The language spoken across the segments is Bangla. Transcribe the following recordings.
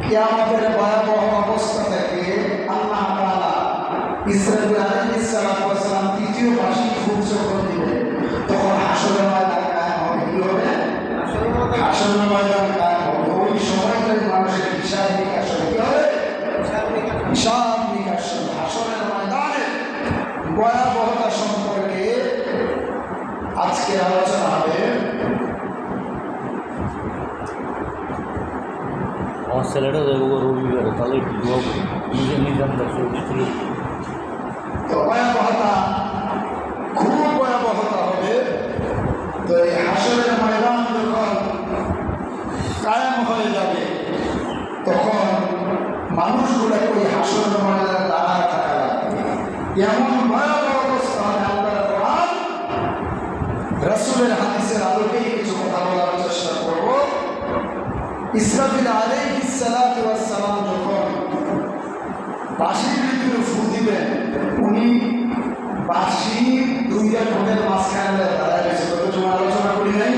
কিয়ামতের ভয়াবহ অবস্থা থেকে আল্লাহ হিসাব নিকাশ হবে। কি হবে? হিসাব নিকাশ হবে। হাসরের ময়দানে ভয়াবহতা সম্পর্কে আজকে আলোচনা হবে। আমার ছেলেটা যাবো রবিবারে, তাহলে একটু দোয়া করি নিজে নিজাম ছিল। তো ভয়াবহতা, খুব ভয়াবহতা হবে। তো এই হাসরের ময়দান যখন কায়েম হয়ে যাবে তখন মানুষগুলোকে ওই হাসরের ময়দানে দাঁড়ায় থাকা লাগবে। এমন ভয়াবহ অবস্থা হবে। আল্লাহর কোরআন রাসূলের হাদিসের আলোকেই কিছু কথা বলার চেষ্টা করব। ইসরাফিল আলাইহিস সালাতু ওয়াস সালাম যখন বাঁশির ভিতরে ফু দিবেন, উনি বাঁশি দুইটা ঠোঁটের মাঝখানে দাঁড়ায় গেছে। তত তোমার আলোচনা করি নাই।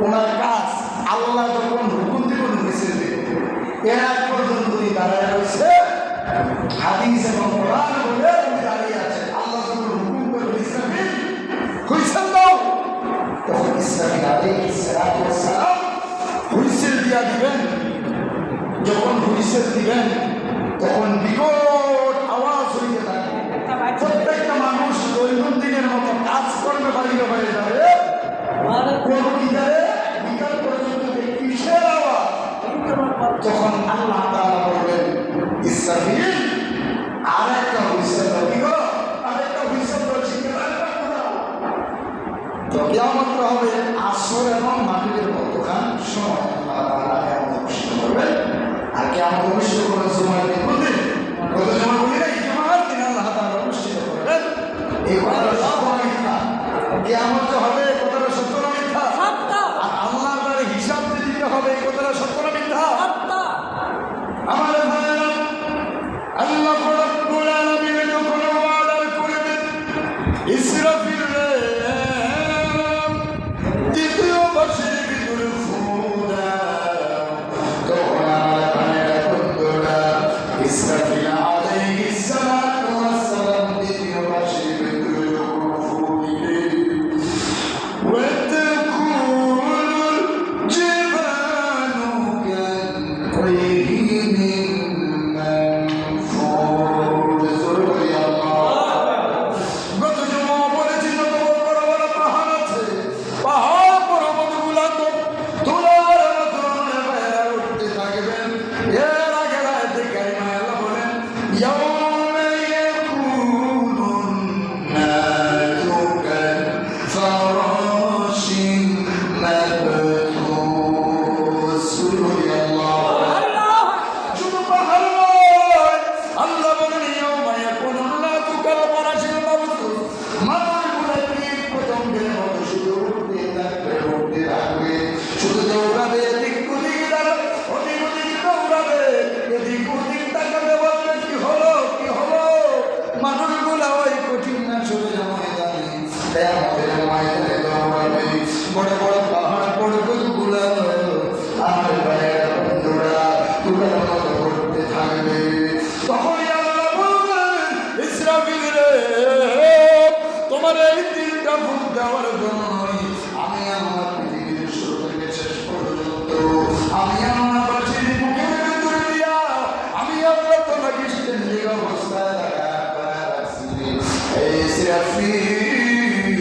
ওনার কাজ আল্লাহ যখন হুকুম দিবেন মিছিল দিবেন, এর আগ পর্যন্ত উনি দাঁড়ায় রয়েছে। হাদিস এবং কোরআন বলে উনি দাঁড়িয়ে আছেন। আল্লাহ যখন হুকুম করবেন ইসরাফিল হুইসেল দাও, তখন ইসরাফিল আলাইহিস সালাতু ওয়াস সালাম হুইসেল দিয়া দিবেন। যখন হুইসেল দিবেন তখন বিকট আওয়াজ হইতে থাকে। প্রত্যেকটা মানুষ দৈনন্দিনের মতো কাজ করবে, বাইরে বাইরে যাবে। কোন বিকালে বিকাল পর্যন্ত কিসের আওয়াজ? যখন আল্লাহ তাআলা বলবেন ইসরাফিল আরেকটা হুইসেল দাও, কি গো আরেকটা হুইসেল দাও, তো কিয়ামত হবে আসর এবং মাগরিবের মধ্যখান সময়। আল্লাহ তাআলা কিয়ামত অনুষ্ঠিত করবেন। আর কিয়ামত অনুষ্ঠিত করে জুমার দিন বলতে কত জমা বলি না, জুমার দিন আল্লাহ তাআলা অনুষ্ঠিত করবেন। এই কথাটা সত্য না মিথ্যা? কিয়ামত হবে, কথাটা সত্য না মিথ্যা? আর আল্লাহর দ্বারা হিসাব দিতে হবে, এই কথাটা সত্য না মিথ্যা? আমার ভাইরা, আল্লাহ রাব্বুল আলামিন যখন ওয়াদা করবেন ইসরাফিল রে দ্বিতীয় বাঁশির ভিতরে ফু দাও, তখন আমার ভাইরা বন্ধুরা ইসরাফিল আলাইহিস সালাতু ওয়াস সালাম দ্বিতীয় বাঁশির ভিতরে যখন ফু দিলেন, ওয়াতাকুনুল জিবালু কাল-কুইহিনিল মানফুর। জোরে আল্লাহ। গত জুমা বলেছি যত বড় বড় পাহাড় আছে, পাহাড় পর্বতগুলো তো তুলার মতো বাইরে উঠতে থাকবেন। এর আগে রাতে কারিমা আল্লাহ বলেন ইয়াউমা ইয়াকুনুন নাসু কাল-ফারাশিল মাবথুস। সুবহানাল্লাহ। শুধু পাহাড় নয়, আল্লাহ বলেন ইয়াউমা ইয়াকুনুন নাসু কাল-ফারাশিল মাবথুস। মানুষগুলো কীট পতঙ্গের মতো শুধু উঠতে থাকবে, উঠতে থাকবে, শুধু দৌড়াবে, এদিক ওদিক দাঁড়াবে, ওদিক ওদিক দৌড়াবে, এদিক ওদিক তাকাবে, বলবে কি হলো কি হলো। মানুষগুলো ওই কঠিন নাসরের ময়দানে, কিয়ামতের ময়দানে দৌড়াবে। বড় বড় পাহাড় পর্বতগুলো আমার ভাইয়েরা বন্ধুরা তুলার মতো করতে থাকবে। তখনই আল্লাহ বলবেন ইসরাফিল রে, তোমার এই তিনটা ফুল দেওয়ার জন্যই আমি আমার পৃথিবীর শুরু থেকে শেষ পর্যন্ত আমি আমার বাঁশির মুখের ভিতরে দিয়া আমি আল্লাহ তোমাকে স্ট্যান্ডিং অবস্থায় রাখছি। এই ইসরাফিল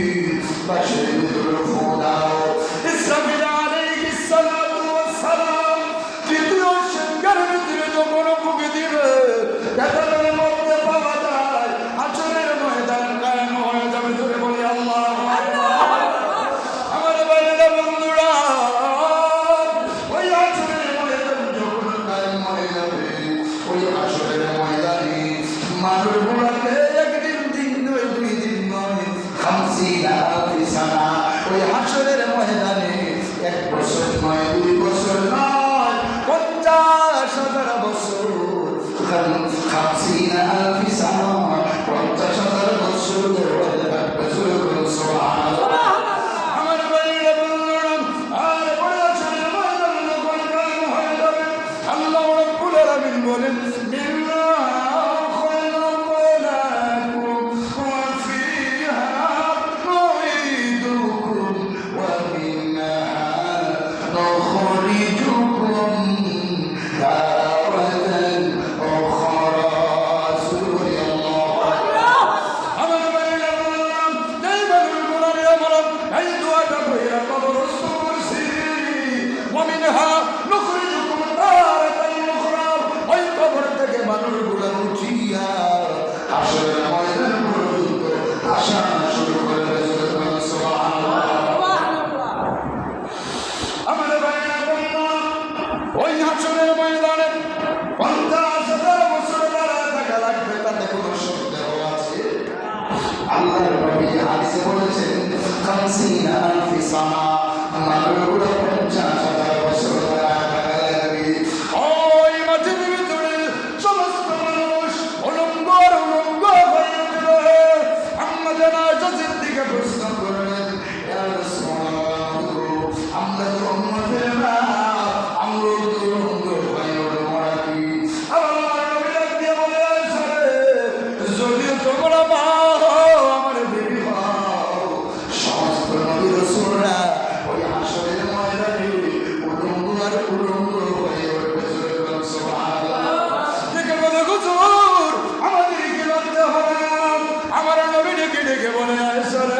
বাঁশির ভিতরে ফু দাও। ইসরাফিল আলাইহিস সালাতু ওয়াস সালাম তৃতীয় সিংহার ভিতরে যখন ফুঁকে দিবে, কেদারের মধ্যে পাওয়া যায় হাসরের ময়দান কায়েম হয়ে যাবে। ধরে বলি আল্লাহু আকবার। আমার ভাইয়েরা বন্ধুরা, ওই হাসরের ময়দান যখন কায়েম হয়ে যাবে, ওই হাসরের ময়দানে মানুষগুলোকে একদিন দিন নয়, দুই দিন নয়, 50,000 সানা ওই হাসরের ময়দানে 1 বছর নয়, 2 বছর নয়, 50,000 বছর, 50,000 সানা, 50,000 বছর ধরে থাকবে। সুবহানাল্লাহ। আমার ভাইয়েরা বন্ধুরা, আর বড় হাসরের ময়দান যখন কায়েম হয়ে যাবে, আল্লাহ রাব্বুল আলামিন বলেন আল্লাহর নবী হাদিসে বলেছেন 50,000 সানা, মানুষগুলো 50,000 বছর ধরে থাকা লাগবে। ওই মাটির ভিতরে সমস্ত মানুষ উলঙ্গ আর উলঙ্গ হয়ে উঠবে। আম্মা জানা সিদ্দিকা প্রশ্ন করলেন, ইয়া রাসূলুল্লাহ, আমরা তো উম্মতের না, আমরা তো উলঙ্গ হয়ে উঠবো নাকি? আল্লাহর নবী ডাক দিয়ে বলে, যদিও তোমরা মা হও, আমার বেবি হও, সমস্ত নবী রাসূলরা ওই হাসরের ময়দানে উলঙ্গ আর উলঙ্গ হয়ে উঠবে। সুবহানাল্লাহ। দেখে বলে, হুজুর আমাদের কি লজ্জা হবে না? আমার নবী ডেকে ডেকে বলে, আয়েশা রে,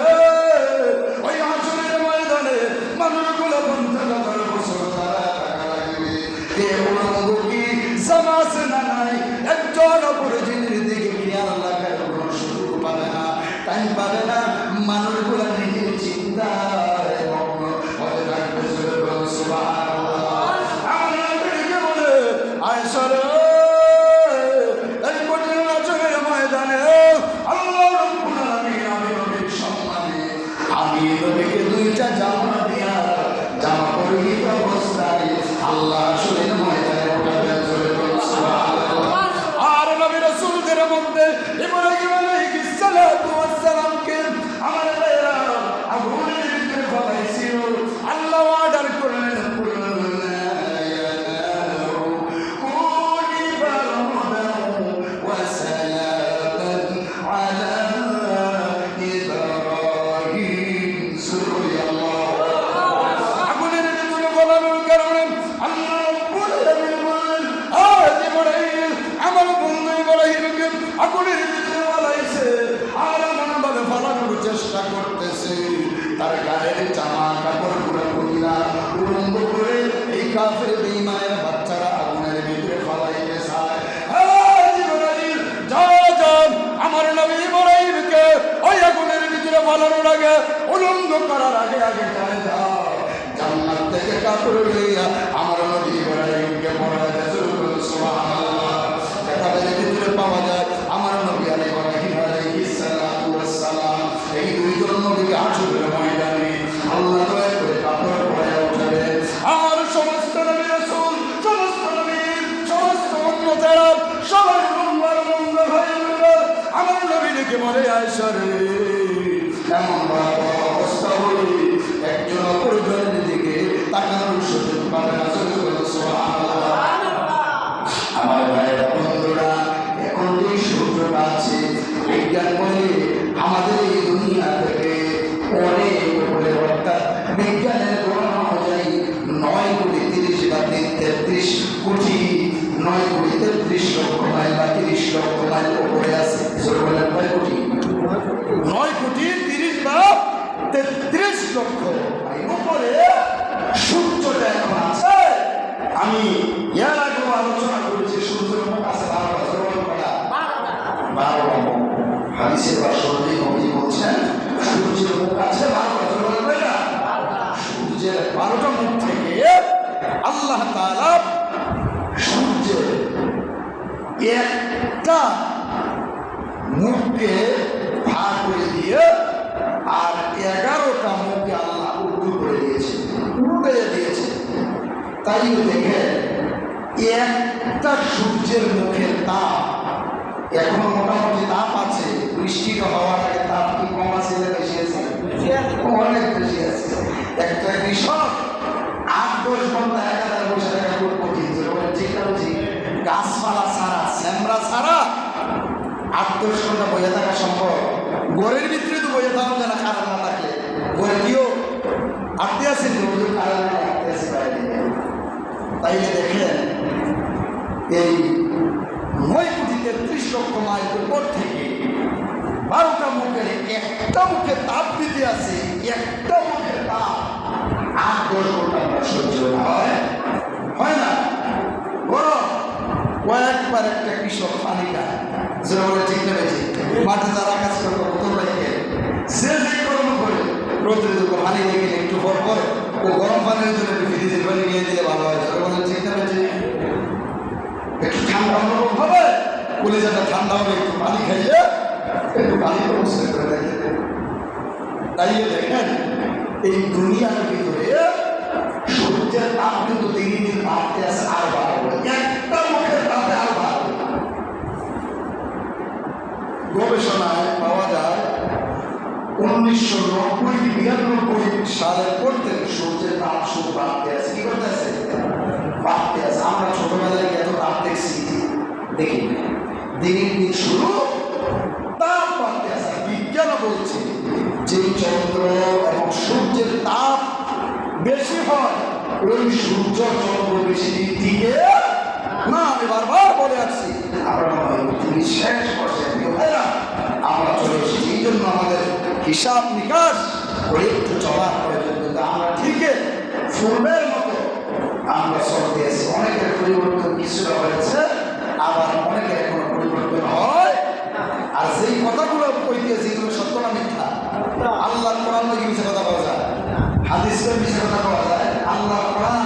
ওই হাসরের ময়দানে মানুষগুলো 50,000 বছর তারা থাকা লাগবে। কে উলঙ্গ কি জামা আছে না নাই, একজন অপরিচিতের দিকে খেয়াল রাখার কোনো সুযোগ পাবে না, টাইম পাবে না। মানুষগুলো নিজের চিন্তায় মগ্ন হয়ে থাকবে। সুবহানাল্লাহ। আমার নবী ডেকে বলে, আয়েশা রে, এই কঠিন হাসরের ময়দানে আল্লাহ রাব্বুল আলামিন আমি নবীর সম্মানে আমি নবীকে 2টা জামা দিয়া জামা পরিহিত অবস্থায় আল্লাহ হাসরের ময়দানে উঠাবেন। সুবহানাল্লাহ। আর নবী রাসূলদের মধ্যে ইব্রাহিম আলাইহিস সালাতু ওয়াস সালামকে আমার ভাইরা আগুনের ভিতরে ফলাইছিল। আল্লাহ অর্ডার করলেন, চেষ্টা করতেছে তার গায়ের জামা কাপড় পুরো পুরিয়া উলঙ্গ করে এই কাফের বেঈমানের বাচ্চারা আগুনের ভিতরে ফলাইতে চায়। আমার নবী ইব্রাহিমকে ওই আগুনের ভিতরে ফলানোর আগে উলঙ্গ করার আগে আগে গায়ে যাও, জান্নাত থেকে কাপড় লইয়া আমার নবী ইব্রাহিমকে পরাইতে শুরু করল। সুবহানাল্লাহ। কিতাবের ভিতরে পাওয়া যায় আমার নবী ইব্রাহিম আলাইহিস সালাতু ওয়াস সালাম এই 2জন নবীকে হাসরের ময়দানে আল্লাহ দয়া করে কাপড় পরাইয়া উঠাবে। আর সমস্ত নবী রাসূল, সমস্ত নবী, সমস্ত উম্মতেরা সবাই উলঙ্গ হয়ে উঠবে। আমার নবী ডেকে বলে, আয়েশা রে, এমন অবস্থা হলে একজন অপরজনের দিকে তাকানোর সুযোগ পাবে না। সুবহানাল্লাহ। আমার ভাইয়েরা, বন্ধুরা, এখন যে সূর্যটা আছে বিজ্ঞান বলে আমাদের এই দুনিয়া থেকে অনেক উপরে, অর্থাৎ বিজ্ঞানের গণনা অনুযায়ী 9,30,33 কোটি 9,33 লক্ষ মাইল বা 30 লক্ষ মাইল উপরে আছে। কয় কোটি? 9,30,33 লক্ষ মাইল উপরে সূর্যটা এখন আছে। আমি এর আগেও আলোচনা করেছি, সূর্যের মুখ আছে 12 বছর করা 12 মুখ। হাদিসের ভাষ্যে নবী বলছেন সূর্যের মুখ আছে 12 বছর করা। সূর্যের 12টা মুখ থেকে আল্লাহ তাআলা সূর্যের একটা মুখকে ভাগ করে দিয়ে আর 11টা মুখকে আল্লাহ উল্টো করে দিয়েছে, উল্টে দিয়েছে। তাই দেখে একটা সূর্যের মুখের তাপ এখন মোটামুটি তাপ আছে, বৃষ্টিটা হওয়ার আগে তাপ কি কম আছে না বেশি আছে? অনেক বেশি আছে। একটা কৃষক 8-10 ঘন্টা 1000 বছর টাকা করতে গাছপালা ছাড়া, শ্যামরা ছাড়া 8-10 ঘন্টা বইয়া থাকা সম্ভব। ঘরের ভিতরে তো বইয়া থাকা যায় না, কারণ না থাকলে ঘরে দিও আটতে আছে, কারণ আটতে আছে বাইরে। তাইলে দেখেন এই 9,33 লক্ষ মাইল উপর থেকে 12টা মুখের একটা মুখে তাপ দিতে আছে, একটা মুখের তাপ 8-10 ঘন্টা সহ্য হয় না। গরম কয়েকবার একটা কৃষক পানি খায়, যেটা বলে ঠিক নেবে ঠিক মাঠে যারা কাজ করবো বোতল রেখে সে যে গরম করে রোদ্রে দুটো পানি রেখে একটু পর পর ও গরম পানির জন্য একটু ফ্রিজে করে নিয়ে দিলে ভালো হয়। যেটা বলে ঠিক নেবে ঠিক একটু ঠান্ডা অনুভব হবে, কলিজাটা ঠান্ডা হবে, একটু পানি খাইলে একটু পানি ব্যবস্থা করে দেখেন। তাই দেখেন এই দুনিয়ার ভিতরে সূর্যের তাপ কিন্তু দিন দিন বাড়তে আছে, আর বাড়বে, একটা মুখের তাপে আর বাড়বে। গবেষণায় পাওয়া যায় 1990-92 সালের পর থেকে সূর্যের তাপ শুধু বাড়তে আছে। কি করতে আছে? বাড়তে আছে। আমরা ছোটবেলায় এত তাপ দেখছি, দেখি দিনের দিন শুরু তাপ বাড়তে আছে। বিজ্ঞান বলছে যে চন্দ্র এবং সূর্যের তাপ বেশি হয়, ওই সূর্য চন্দ্র বেশি দিন টিকে না। আমি বারবার বলে আসছি, আমরা পৃথিবী শেষ বর্ষে আমরা চলে এসেছি। এই জন্য আমাদের হিসাব নিকাশ করে একটু চলার প্রয়োজন। কিন্তু আমরা ঠিকই পূর্বের মতো আমরা চলতে আছি। অনেকের পরিবর্তন কিছুটা হয়েছে, আবার অনেকের এখনো পরিবর্তন হয়। আর যেই কথাগুলো কইতেছি এগুলো সত্য না মিথ্যা? আল্লাহ কোরআন থেকে মিশে কথা বলা যায়, হাদিসের মিশে কথা বলা যায়। আল্লাহ কোরআন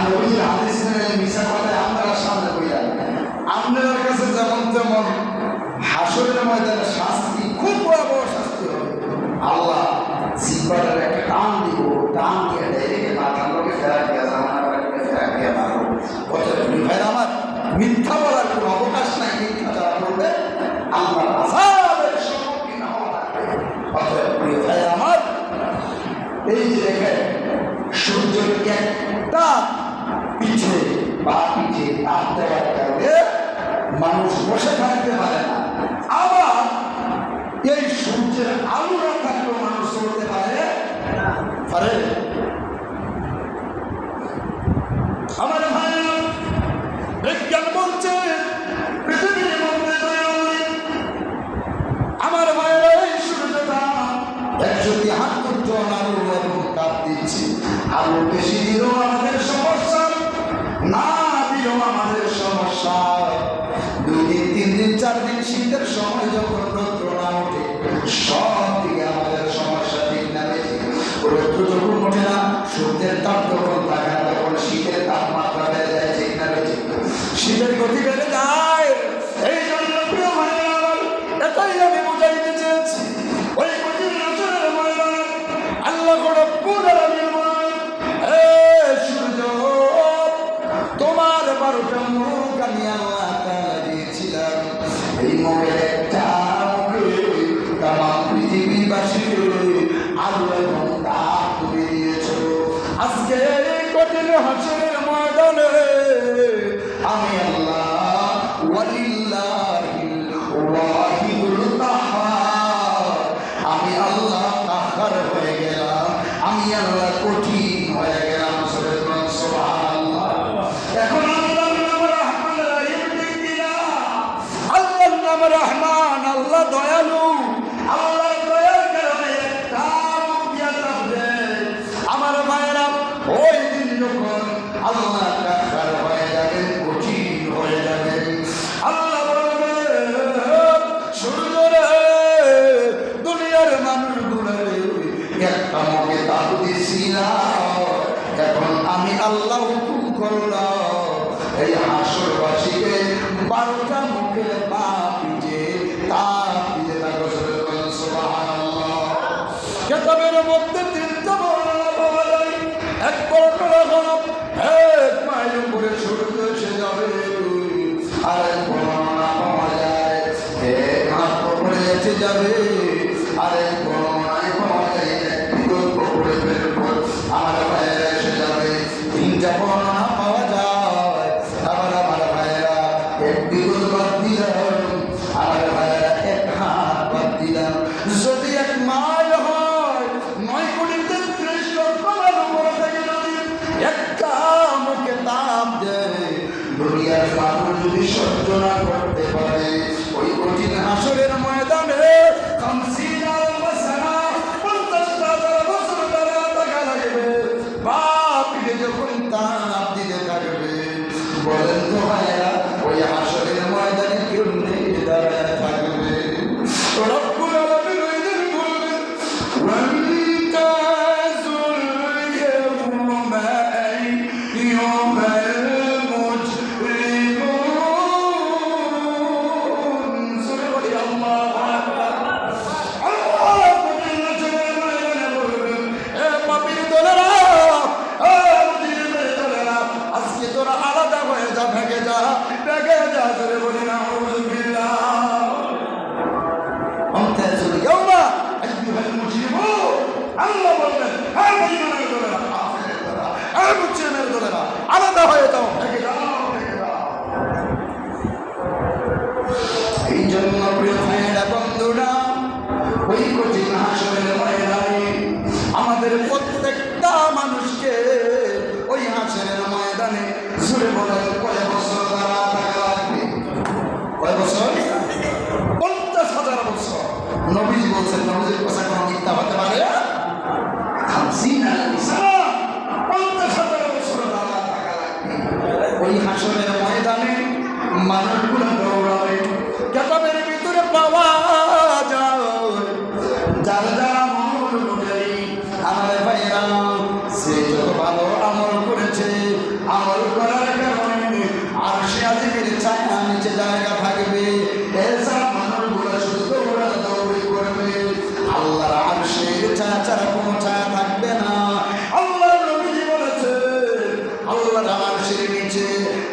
নবীর হাদিস মেনে মিশা কথায় আমরা সামনে কইরা আপনাদের কাছে যেমন তেমন হাসরের ময়দানে শাস্তি খুব ভয়াবহ শাস্তি হবে। আল্লাহ জিব্বারের একটা টান দিব, টান দিয়ে ডাইরেক্ট মাথার লোকে ফেরা দিয়ে জামানাকে ফেরা দিয়ে মারব। ভাই আমার মিথ্যা বলার কোনো অবকাশ নাই। মিথ্যা যারা বলবে আল্লাহর আযাবের সম্মুখীন হওয়া লাগবে। অতএব প্রিয় ভাই আমার, এই যে দেখেন সূর্যের একটা পিঠে বা পিঠে তাপ দেওয়ার কারণে মানুষ বসে থাকতে পারে না। আবার এই সূর্যের আলো না থাকলেও মানুষ চলতে পারে পারে। আমার ভাই বিজ্ঞান বলছে পৃথিবীর মধ্যে আমার ভাইয়ের এই সূর্যটা 173 জন আলু এবং তাপ দিচ্ছে। আলু বেশি দিলেও আমাদের সমস্যা, না দিলেও আমাদের সমস্যা। 2 দিন 3 দিন 4 দিন শীতের সময় যখন রৌদ্র না ওঠে, সব দিকে আমাদের সমস্যা। ঠিক না বেশি রৌদ্র যখন ওঠে না, সূর্যের তাপ যখন থাকে না, তখন শীতের তাপমাত্রা বেড়ে যায়। ঠিক না বেশি শীতের গতি বেড়ে যায়। এই জন্য প্রিয় ভাই আমার, এটাই আমি বুঝাইতে চেয়েছি। ওই কঠিন নজরের ময়দানে আল্লাহ রব্বুল আলামিন বলেন, হে সূর্য, তোমার 12টা মুখ আমি আল্লাহ তাআলা দিয়েছিলাম। এই মুখের একটা মুখে তামাম পৃথিবীবাসীকে আলো এবং তাপ তুমি দিয়েছো। আজকে এই কঠিন হাসরের ময়দানে আমি আল্লাহ ওয়ালিল্লাহিল ওয়াহিদুল কাহ্হার, আমি আল্লাহ কাহ্হার হয়ে গেলাম, আমি আল্লাহ কঠিন হয়ে গেলাম। সুবহানাল্লাহ। এখন আল্লাহর নাম রহমান রহিম দিলা, আল্লাহর নাম রহমান, আল্লাহ দয়ালু। আল্লাহর দয়ার কারণে একটা মুখ দিয়া তাপ দেয়। আমার ভাইরা, ওই দিন যখন আল্লাহ কাহ্হার হয়ে যাবেন, কঠিন হয়ে যাবেন, আল্লাহ বলবে, সূর্য রে, দুনিয়ার মানুষগুলো একটা মুখে তাপ দিছিলাম, এখন আমি আল্লাহ হুকুম করলাম এই হাসরবাসীকে 12টা মুখে তাপ দিতে থাকো। সুবহানাল্লাহ। কিতাবের মধ্যে 3টা বর্ণনা পাওয়া যায়। এক বর্ণনা হলো 1 মাইল উপরে সূর্য এসে যাবে, আর এক বর্ণনা পাওয়া যায় 1 হাত উপরে এসে যাবে, আর এক বর্ণনায় পাওয়া যায় 1 বিগত উপরে আমার ভাইয়েরা এসে যাবে। 3টা বর্ণনা পাওয়া যায়। আবার আমার ভাইয়েরা 1 বিগত বাদ দিলাম, আমার ভাইয়েরা 1 হাত বাদ দিলাম। যদি 1 মাইল হয় 9 কোটি 33 লক্ষ মাইল উপরে থেকে যদি একটা মুখে তাপ দেয়, দুনিয়ার মানুষ যদি সহ্য না করতে পারে, ওই কঠিন হাসরের ময়দানে 50,000 সানা 50,000 বছর তারা থাকা লাগবে। বাপকে যখন তাপ দিতে থাকবে, বলেন তো ভাইয়া, ওই হাসরের ময়দানে কেউ নেই দাঁড়ায় থাকবে। রব্বুল আলামিন ওই দিন বলবেন, ওয়ান্তাজুল ইয়াউমা আইয়ুহাল মুজরিমুন। সুবহানাল্লাহ। হ্যাঁ বেঈমানের দলেরা, কাফেরের দলেরা, হ্যাঁ মুসলিমের দলেরা, আলাদা হয়ে যাও, ভেঙে যাও, ভেঙে যাও। এই জন্য প্রিয় ভাইয়েরা বন্ধুরা, ওই কঠিন হাসরের ময়দানে আমাদের প্রত্যেকটা মানুষকে ওই হাসরের ময়দানে জুড়ে বলেন কয় বছর তারা থাকা লাগবে? কয় বছর? 50,000 বছর। নবীজি বলছেন, নবীজির কথা কোনো মিথ্যা হতে পারে? 50,000 বছর তারা থাকা লাগবে। ওই হাসরের ময়দানে মানুষগুলো দৌড়াবে, কেতাবের ভিতরে পাওয়া যায় যারা যারা আমল অনুযায়ী আমার ভাইরা সে যত ভালো আমল করেছে, আমল করার কারণে আরশে আজিমের ছায়া নিচে জায়গা থাকবে। এছাড়া মানুষগুলো শুধু দৌড়াদৌড়ি করবে, আল্লাহর আরশের ছায়া ছাড়া কোনো ছায়া থাকবে না। আল্লাহর নবীজি বলেছে, আল্লাহর আরশের নিচে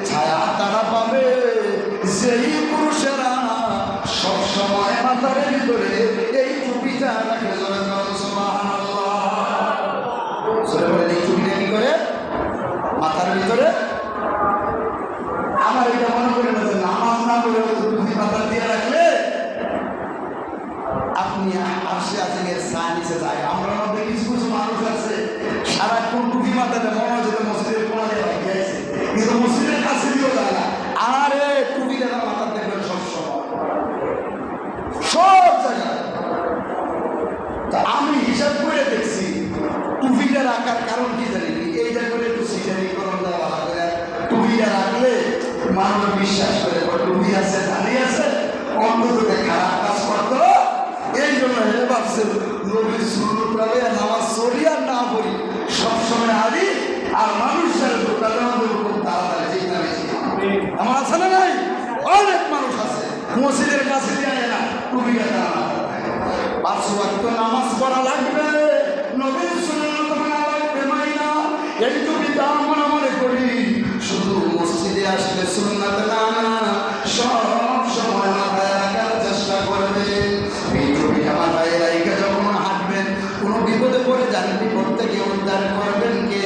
ছায়া তারা পাবে যেই পুরুষেরা সবসময় মাথার ভিতরে এই টুপিটা রাখে। এই টুপিটা কি করে মাথার ভিতরে? আমার এটা মনে করে নামাজ না করে টুপি মাথার দিয়ে রাখলে আপনি আরশে আজিমের ছায়া নিচে যায়। আমরা মধ্যে কিছু কিছু মানুষ আছে সারাক্ষণ টুপি মাথাতে মনে হয় যেটা মসজিদের কোনা দিয়ে লাগিয়ে আছে, কিন্তু মসজিদের কাছে দিয়েও যায় না। আরে টুপিটা মাথার দেখবেন সবসময় সব জায়গায়। তা আমি হিসাব করে দেখছি টুপিটা রাখার কারণ কি জানি, এইটা করে একটু সিটারি করুন দেওয়া লাগবে। টুপিটা রাখলে মানুষ বিশ্বাস করে টুপি আছে, দাঁড়িয়ে আছে, অন্তত খারাপ কাজ করতো। এই জন্য হেরে ভাবছে নবীর সুন্নত রাবে নামাজ চলি আর না পড়ি সবসময় হারি, আর মানুষের দোকানে খুব তাড়াতাড়ি ঠিক না বেশি আমার আছে না নাই? অনেক মানুষ আছে মসজিদের কাছে দিয়ে না টুপিটা দাঁড়ানো। 5 ওয়াক্ত নামাজ পড়া লাগবে, নবীর সুন্নত মানা লাগবে, মাইনা এই টুপিটা আমরা মনে করি শুধু মসজিদে আসলে সুন্নাত না, সব সময় মাথায় রাখার চেষ্টা করবে। এই টুপিটা মাথায় রাখা যখন হাঁটবেন, কোনো বিপদে পড়ে যান, বিপদ থেকে উদ্ধার করবেন কে?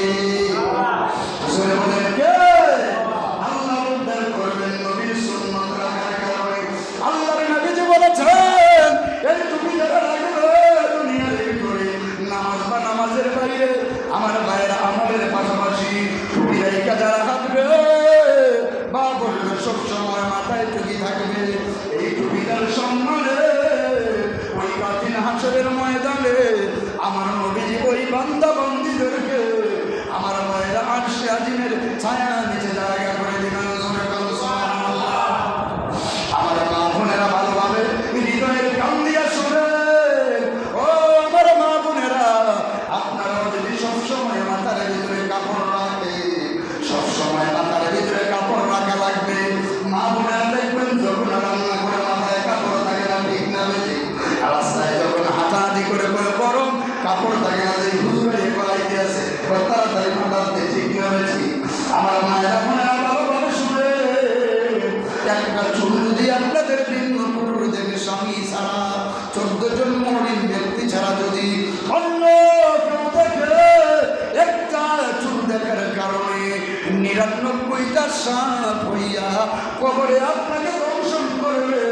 বলেন কে? আল্লাহ উদ্ধার করবেন নবীর সুন্নত রাখার কারণে। আল্লাহর নবীজি বলেছেন এই টুপি যারা রাখবে দুনিয়ার ভিতরে নামাজ বা নামাজের বাইরে আমার ভাইয়েরা আমলের পাশাপাশি টুপি রাখা যারা হাঁটবে বা বলবে সবসময় মাথায় টুপি থাকবে, এই টুপিটার সম্মানে ওই কঠিন হাসরের ময়দানে আমার নবীজি ওই বান্দা বান্দীদেরকে আমার ভাইয়েরা আরশে আজিমের ছায়া নিচে জায়গা করে দিবেন। আমার মা বোনেরা ভালোভাবে হৃদয়ের কান দিয়া শুনে, ও আমার মা বোনেরা, আপনারাও যদি সবসময় মাথার ভিতরে কাপড় রাখে, সবসময় মাথার ভিতরে কাপড় রাখা লাগবে। মা বোনেরা দেখবেন যখন রান্না করে মাথায় কাপড় থাকে না, ঠিক না বেশি? রাস্তায় যখন হাঁটাহাঁটি করে করে গরম কাপড় থাকে না, যে হুজুরে করাইতে আছে তাড়াতাড়ি মাথাতে, ঠিক না বেশি? আমার মায়েরা বোনেরা ভালোভাবে শুনে, একটা চুল যদি আপনাদের ভিন্ন পুরুষ দেখে স্বামী ছাড়া 14 জন মরিন ব্যক্তি ছাড়া যদি অন্য কেউ দেখে, একটা চুল দেখার কারণে 99টা সাপ হইয়া কবরে আপনাকে দংশন করবে,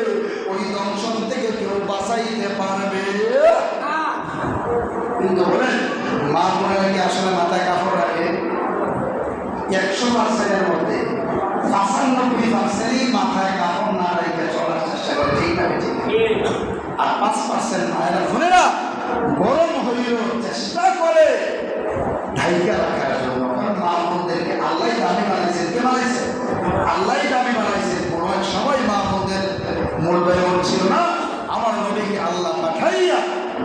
ওই দংশন থেকে কেউ বাঁচাইতে পারবে? কিন্তু বলেন মা বোনেরা কি আসলে মাথায় কাপড় রাখে? 100%-এর মধ্যে 95%ই মাথায় কাপড় না রেখে চলার চেষ্টা করে, ঠিক না? আর 5% মায়েরা বোনেরা গরম হইলেও চেষ্টা করে ঢাইকা রাখার জন্য। কারণ মা বোনদেরকে আল্লাহ দামি বানাইছে। কে বানাইছে? আল্লাহ দামি বানাইছে। কোনো এক সময় মা বোনদের মূল্যায়ন ছিল না, আমার নবীকে আল্লাহ পাঠাইয়া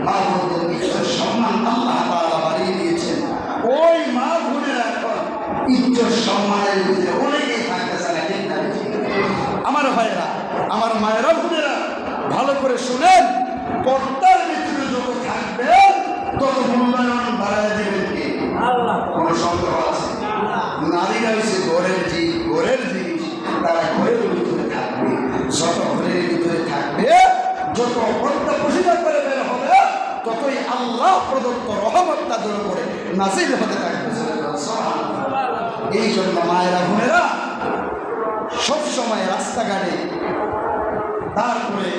মা বোনদের নিজের সম্মান আল্লাহ তাআলা বাড়িয়ে দিয়েছেন। ওই মা বোনেরা এখন ইজ্জত সম্মানের ভিতরে অনেকেই থাকতেছে না, ঠিক না? আমার ভাইয়েরা, আমার মায়েরা বোনেরা ভালো করে শুনেন, পর্দার ভিতরে যত থাকবেন তত মূল্যায়ন বাড়ায় দেবেন কে? আল্লাহ। কোনো সন্দেহ আছে? নারীরা হচ্ছে ঘরের জিনিস, তারা ঘরের ভিতরে থাকবে। যত ঘরের ভিতরে থাকবে, যত পর্দা পরিষ্কার করে বের হবে, ততই আল্লাহ প্রদত্ত রহমত তাদের উপরে নাজিল হতে থাকবে। এই জন্য মায়েরা বোনেরা সবসময় রাস্তাঘাটে তারপরে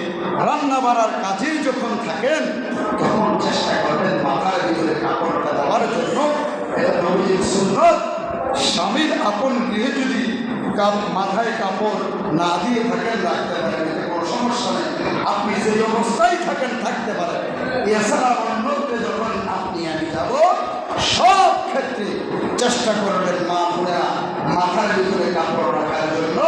রান্না বাড়ার কাজেই যখন থাকেন তখন চেষ্টা করবেন মাথার ভিতরে কাপড়টা দেওয়ার জন্য। এটা নবীজির সুন্নাত। স্বামীর আপন গৃহে যদি মাথায় কাপড় না দিয়ে থাকেন রাখতে পারেন, এতে কোনো সমস্যা নেই। আপনি যে অবস্থায় থাকেন থাকতে পারেন। এছাড়া অন্যত্রে যখন আপনি আমি যাব সব ক্ষেত্রে চেষ্টা করবেন মা বোনেরা মাথার ভিতরে কাপড় রাখার জন্য।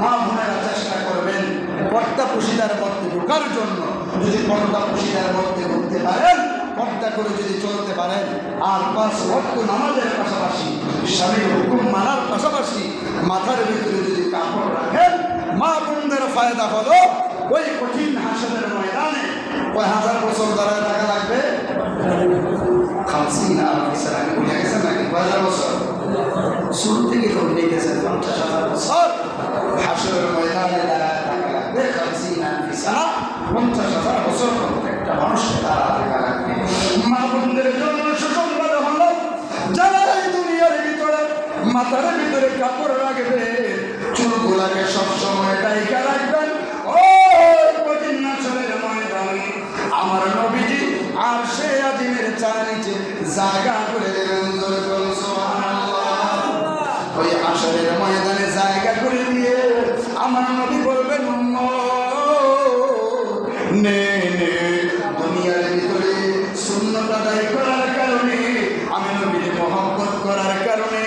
মা বোনেরা চেষ্টা করবেন পর্দা পুশিদার মধ্যে ঢোকার জন্য। যদি পর্দা পুশিদার মধ্যে ঢুকতে পারেন, পর্দা করে যদি চলতে পারেন, আর 5 ওয়াক্ত নামাজের পাশাপাশি স্বামীর হুকুম মানার পাশাপাশি মাথার ভিতরে যদি কাপড় রাখেন, মা বোনদের ফায়দা হলো ওই কঠিন হাসরের ময়দানে ওই 1000 বছর দাঁড়ায় থাকা লাগবে। 50 না আমি বলে গেছেন নাকি 1000 বছর শুরু থেকে তো উঠে গেছেন 50,000 বছর হাসরের ময়দানে দাঁড়ায় থাকা লাগবে। 50,000 বছর প্রত্যেকটা মানুষকে দাঁড়া থাকা লাগবে। মা বোনদের জন্য সুসংবাদ হলো যারা এই দুনিয়ার ভিতরে মাথার ভিতরে কাপড় রাখবে, চুলগুলাকে সবসময় ডাইকা রাখবেন। ওই কঠিন হাসরের ময়দানে আমার নবীজি আর সে আজিমের চার নিচে জায়গা করে দেবেন। ওই হাসরের ময়দানে জায়গা করে দিয়ে আমার নবী বলবেন নে নে। দুনিয়ার ভিতরে সুন্নাত আদায় করার কারণে আমি নবীর মহব্বত করার কারণে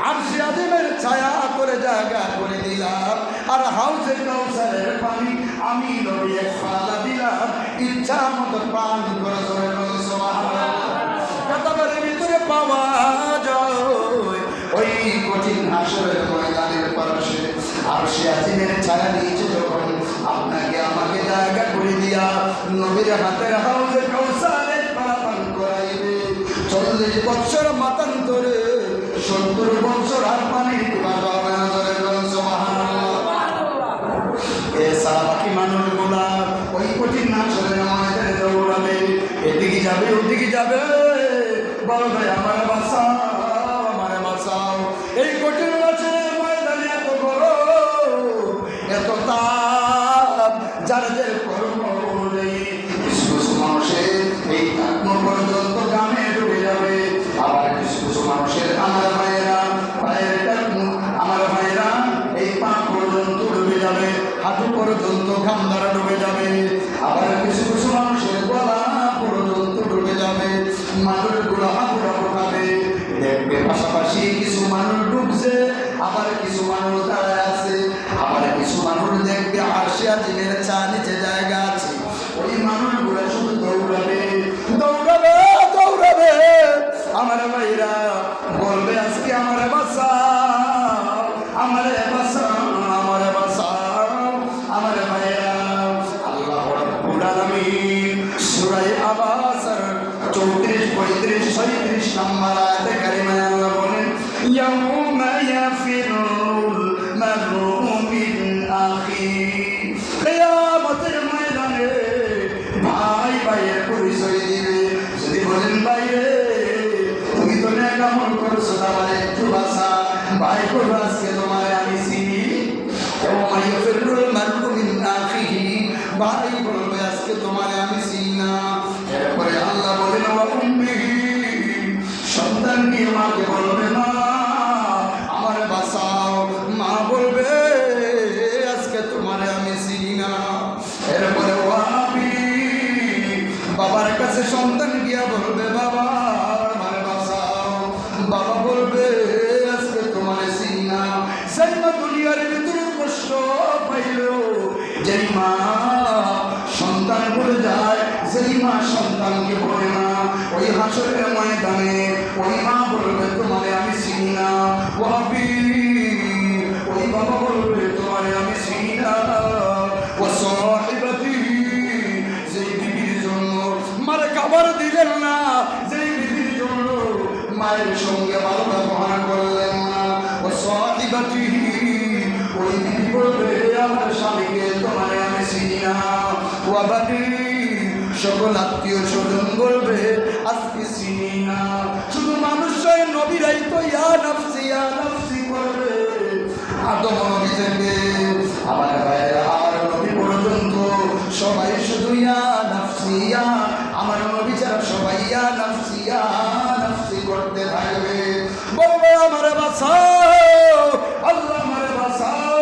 আরশে আজিমের ছায়া করে জায়গা করে দিলাম। আর হাউজে কাউসারের পানি আমি নবী এক ফালা দিলাম, ইচ্ছা মতো পান করে সুবহানাল্লাহ। ভিতরে পাওয়া যায় ওই কঠিন হাসরের ময়দানের পাশে আরশে আজিমের ছায়া নিচে যখন আপনাকে আমাকে জায়গা করে দিয়া নবীর হাতের হাউজে কাউসারে পান করাইবে। 40 বছর মাতান্তরে 70 বছর আর পানি এছাড়া বাকি মানুষগুলা ওই কঠিন হাসরের ময়দানে দৌড়াবে, এদিকে যাবে ওদিকে যাবে, বলবে আমার বাঁচাও আমার বাঁচাও। এই কঠিন হাসরের ময়দানে এত বড় এত তাপ, যার যে কর্ম অনুযায়ী কিছু কিছু মানুষের এই তাপ পর্যন্ত গ্রামে ডুবে যাবে। আবার কিছু কিছু মানুষের আমার ভাইয়েরা আমার ভাইয়েরা এই পা পর্যন্ত ডুবে যাবে, হাঁটু পর্যন্ত ঘাম দ্বারা ডুবে যাবে। আবার কিছু কিছু মানুষের গলা পর্যন্ত ডুবে যাবে, মানুষগুলো হাঁটুরা ঢোকাবে দেখবে। পাশাপাশি কিছু মানুষ ডুবছে, আবার কিছু মানুষ দাঁড়ায় আছে, আবার কিছু মানুষ দেখবে আরশে আজিমের চা নিচে জায়গা আছে। ওই মানুষগুলো শুধু দৌড়াবে দৌড়াবে দৌড়াবে। আমার ভাইরা বলবে আজকে আমার বাঁচাও আমারে বাঁচাও আমারে বাঁচাও আমার ভাইরা। আল্লাহ রাব্বুল আলামিন সূরা আবাসার 34, 35, 36 নম্বর আয়াতে কারিমায় আল্লাহ বলেন ইয়াউমা ইয়াফিরুল মারউ মিন আখি। কিয়ামতের ময়দানে ভাই ভাইয়ের পরিচয় দিবে। যদি বলেন ভাই রে তুমি তো নেক আমল করছো, আমার একটু বাঁচা, ভাই করো আজকে তোমার আমি চিনি। ইয়াউমা ইয়াফিরুল মারউ মিন আখিহি, ভাই বলবে আজকে তোমার আমি চিনি না। এরপরে আল্লাহ বলেন ওয়া উম্মিহি, সন্তান নিয়ে মাকে বলবে মা আমার বাঁচাও, মা বলবে আজকে তোমার আমি চিনি না। এরপরে ওয়া আবি, বাবার কাছে সন্তান গিয়া বলবে বাবা আমার বাঁচাও, বাবা বলবে আজকে তোমার চিনি না। সেই মা দুনিয়ার ভিতরে কষ্ট পাইল, যেই মা সন্তান বলে যায়, যেই মা সন্তানকে বলে না, ওই হাসরের ময়দানে ওই মা বলবে তোমারে আমি চিনি না। ওয়াবি, ওই বাবা বলবে তোমারে আমি চিনি না। ও সাহিবাতি, যেই বিবির জন্য মারে খাবার দিলেন না, যেই বিবির জন্য মায়ের সঙ্গে ভালো ব্যবহার করলেন না। ও সাহিবাতি, ওই বিবি বলবে আমার স্বামীকে তোমারে আমি চিনি না। ওয়াবাদি, সকল আত্মীয় স্বজন বলবে আজকে চিনি না। শুধু মানুষের নবীরাই তো ইয়া নাফসি করবে। আদম নবী থেকে আমার ভাইয়েরা আমার নবী পর্যন্ত সবাই শুধু ইয়া নাফসি আমার নবী ছাড়া সবাই ইয়া নাফসি করতে থাকবে। বলবে আমার বাঁচাও, আল্লাহ আমার বাঁচাও।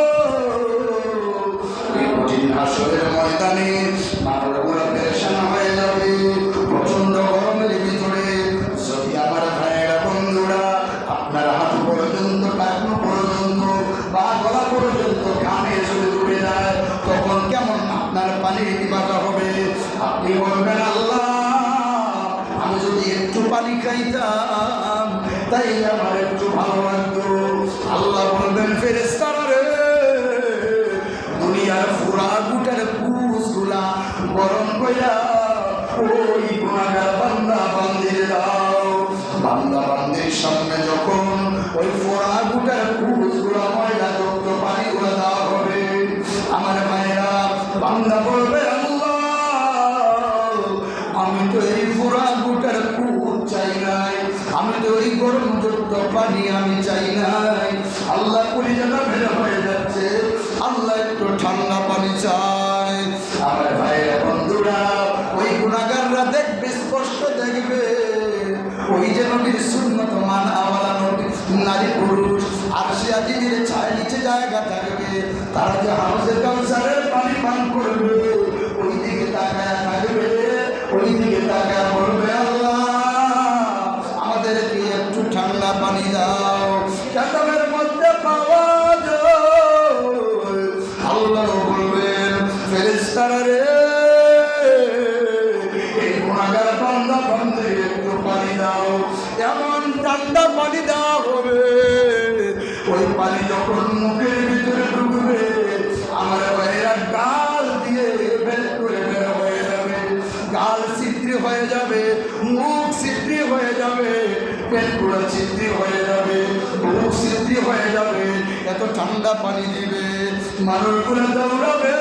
এই কঠিন হাসরের ময়দানে মানুষগুলো পেরেশান হয়ে যাবে প্রচন্ড গরমের ভিতরে। যদি আমার ভাইয়েরা বন্ধুরা আপনার হাঁটু পর্যন্ত টাকনো পর্যন্ত বা গলা পর্যন্ত কানে চলে ডুবে যায়, তখন কেমন আপনার পানির পিপাসা হবে। আপনি বলবেন আল্লাহ আমি যদি একটু পানি খাইতাম তাই আমার একটু ভালো লাগতো। আল্লাহ বলবেন ফেরেশতারা রে, দুনিয়ার ফুরা গুটার পুরুষগুলা গরম কইরা ওই গুনাহগার বান্দা বান্দির দাও। বান্দা বান্দির সামনে যখন ওই ফোড়া গুটার পুরুষগুলা ময়লা যুক্ত পানিগুলা দেওয়া হবে, আমার মায়েরা বান্দা বলবে আল্লাহ আমি তো এই ফোড়া গুটার পুর চাই নাই, আমি তো এই গরম যুক্ত পানি আমি চাই নাই। আল্লাহ কলিজাটা ভেজা হয়ে যাচ্ছে, আল্লাহ একটু ঠান্ডা পানি চায়। আমার ভাইয়েরা বন্ধুরা ওই গুনাহগাররা দেখবে, স্পষ্ট দেখবে ওই যে নবীর সুন্নত মানাওয়ালা নবী নারী পুরুষ আরশে আজিমের ছায়া নিচে জায়গা থাকবে, তারা যে হাউজে কাউসারের পানি পান করবে ওই দিকে তাকায় থাকবে, ওই দিকে তাকায় বলবে আল্লাহ আমাদেরকে একটু ঠান্ডা পানি দাও। কাতামের মধ্যে পাওয়া যায়। আল্লাহ বলবেন ফেরেশতারা রে, এই গুনাহগার বান্দা বান্দি একটু পানি দাও। এমন ঠান্ডা পানি দেওয়া হবে, ওই পানি যখন মুখের ভিতরে ঢুকবে আমার ভাইয়েরা গাল দিয়ে বের করে বের হয়ে যাবে, গাল ছিদ্র হয়ে যাবে, মুখ ছিদ্র হয়ে যাবে, পেটগুলো ছিদ্র হয়ে যাবে, মুখ ছিদ্র হয়ে যাবে। এত ঠান্ডা পানি দিবে, মানুষগুলো দৌড়াবে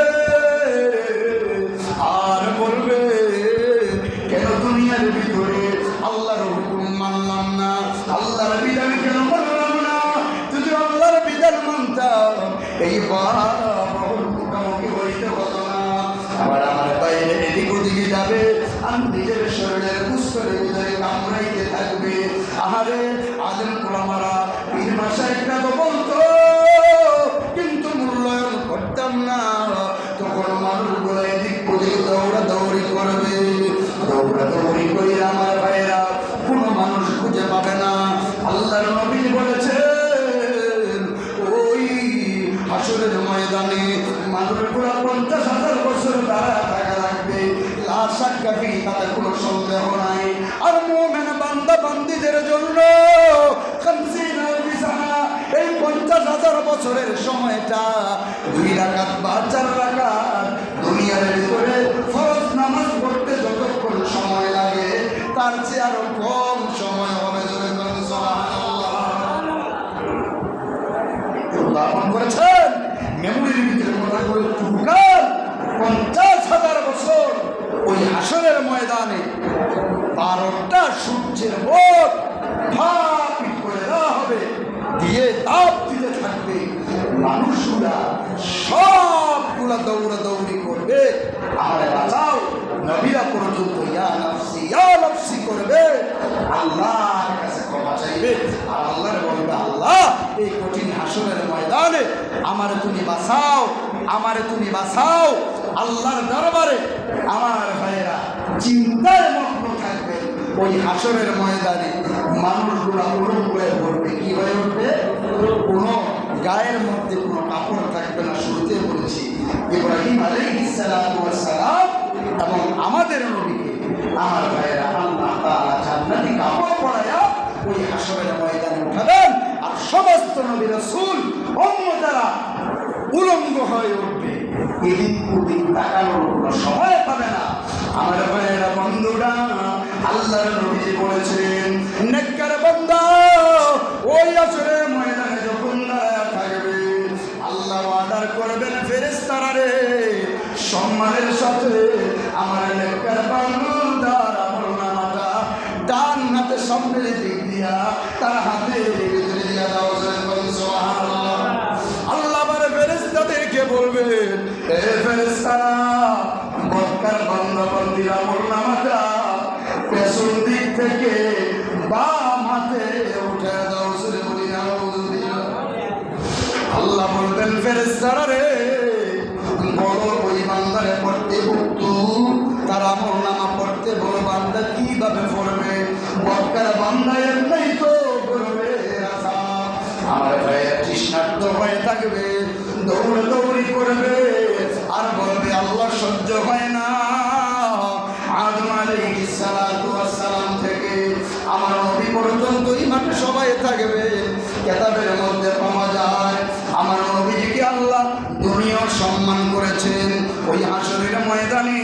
আর বলবে কেন দুনিয়ার ভিতরে আল্লাহর হুকুম মানলাম না, আল্লাহর বিধান কেন মানলাম না। যদি আল্লাহর বিধান মানতাম এই মুখোমুখি হইতে হতো না। আবার আমার বাইরে এদিক ওদিকে যাবে, আমি নিজের শরীরের পুষ্করে ভিতরে কামড়াইতে থাকবে। আহারে আলেম ওলামারা পীর মাশায়েখরা তো বলতো, কিন্তু মূল্যায়ন করতাম না। তখন মানুষগুলো এদিক ওদিক দৌড়াদৌড়ি করবে, দৌড়াদৌড়ি করে আমার ভাইয়েরা কোনো মানুষ খুঁজে পাবে না। আল্লাহর নবী বলেছেন ওই হাসরের ময়দানে মানুষগুলো 50,000 বছর দাঁড়া থাকা লাগবে, লা শাক্কা ফি, তাতে কোনো সন্দেহ নাই। আর মুমিন বান্দা বান্দীদের জন্য 50,000 সানা, এই 50,000 বছরের সময়টা 2 রাকাত বা 4 রাকাত দুনিয়ার ভিতরে ফরজ নামাজ পড়তে যতক্ষণ সময় লাগে তার চেয়ে আরো কম সময় হবে। উদাহরণ করেছেন মেমোরির ভিতরে কথা করে ঢুকান 50,000 বছর ওই হাসরের ময়দানে 12টা সূর্যের মুখ ভাপ করে দেওয়া হবে, দিয়ে তাপ দিতে থাকবে। মানুষগুলা সবগুলা দৌড়াদৌড়ি করবে, আর বাঁচাও নবীরা পর্যন্ত ইয়া নাফসি করবে, আল্লাহর কাছে ক্ষমা চাইবে। আর আল্লাহর বলবে আল্লাহ এই কঠিন হাসরের ময়দানে আমারে তুমি বাঁচাও, আমারে তুমি বাঁচাও। আল্লাহর দরবারে আমার ভাইয়েরা চিন্তায় মগ্ন থাকবে। ওই হাসরের ময়দানে মানুষগুলা উলঙ্গ হয়ে পড়বে। কি হয়ে উঠবে? কোনো গায়ের মধ্যে কোনো কাপড় থাকবে না। শুরুতে বলেছি ইব্রাহিম আলাইহিস সালাতু ওয়াস সালাম এবং আমাদের নবীকে আমার ভাইয়েরা আল্লাহ তাআলা জান্নাতি কাপড় পরায়া ওই হাসরের ময়দানে উঠাবেন। আর সমস্ত নবী রাসূল উম্মতেরা উলঙ্গ হয়ে উঠবে, এদিক ওদিক তাকানোর কোনো সময় পাবে না। আমার ভাইয়েরা বন্ধুরা, আল্লাহর নবী বলেছেন নেককার বান্দা ওই হাসরের ময়দানে যখন দাঁড়ায় থাকবে আল্লাহ ওয়াদা করবেন ফেরেশতারা রে সম্মানের সাথে আমার নেককার বান্দা সামনের দিক দিয়া তার হাতে ভিতরে দিয়া দাও সুবহানাল্লাহ। আল্লাহ আমার ফেরেশতাদেরকে বলবেন, এ ফেরেশতারা মক্কার বান্দা-বান্দীরা আমলনামাটা পেছন দিক থেকে বাম হাতে উঠে দাও সুবহানাল্লাহ। আল্লাহ বলবেন ফেরেশতারা রে, বড় ওই বান্দারে পড়তে বলতো, তার আমলনামা পড়তে বড় বান্দা কিভাবে পড়বে? মক্কার বান্দা এমনি তো করবে আশা, আমার ভাইয়ের তৃষ্ণার্ত হয়ে থাকবে, দৌড়ি করবে আর বলবে আল্লাহ সহ্য হয় না। আদম আলাইহিস সালাতু ওয়াস সালাম থেকে আমার নবী পর্যন্ত এই মাঠে সবাই থাকবে। কিতাবের মধ্যে পাওয়া যায় আমার নবীজিকে আল্লাহ দুনিয়ার সম্মান করেছেন। ওই হাসরের ময়দানে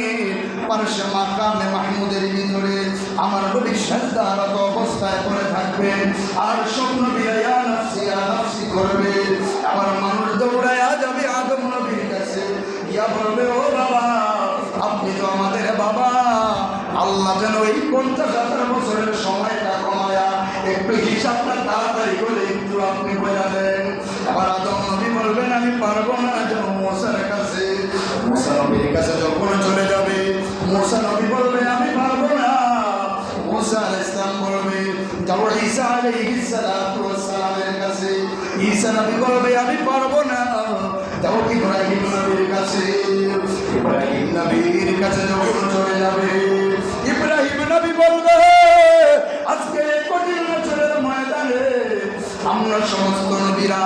পারশে মাকামে মাহমুদের ভিতরে আমার নবী সাজদারত অবস্থায় পড়ে থাকবেন আর স্বপ্ন বিয়া নাফসি করবে। আমার মানুষ দৌড়ায়া যাবে আদম নবীর কাছে, ইয়া বলবে ও বাবা, আপনি তো আমাদের বাবা, আল্লাহ যেন এই 50,000 বছরের সময়টা কমায়া একটু হিসাবটা তাড়াতাড়ি করে একটু আপনি বোঝা দেন। আবার আদম নবী বলবেন আমি পারবো না, যেন মুসার কাছে, মুসা নবীর কাছে যখন চলে যাবে মুসা নবী বলবে আমি পারবো না। মুসা আলাইহিস সালাম বলবে যাও ঈসা আলাইহিস সালাতু ওয়াস সালামের কাছে, ঈসা নবী বলবে আমি পারবো না। যাও ইব্রাহিম নবীর কাছে, ইব্রাহিম নবীর কাছে যখন চলে যাবে ইব্রাহিম নবী বলবে আজকে কঠিন বছরের ময়দানে আমরা সমস্ত নবীরা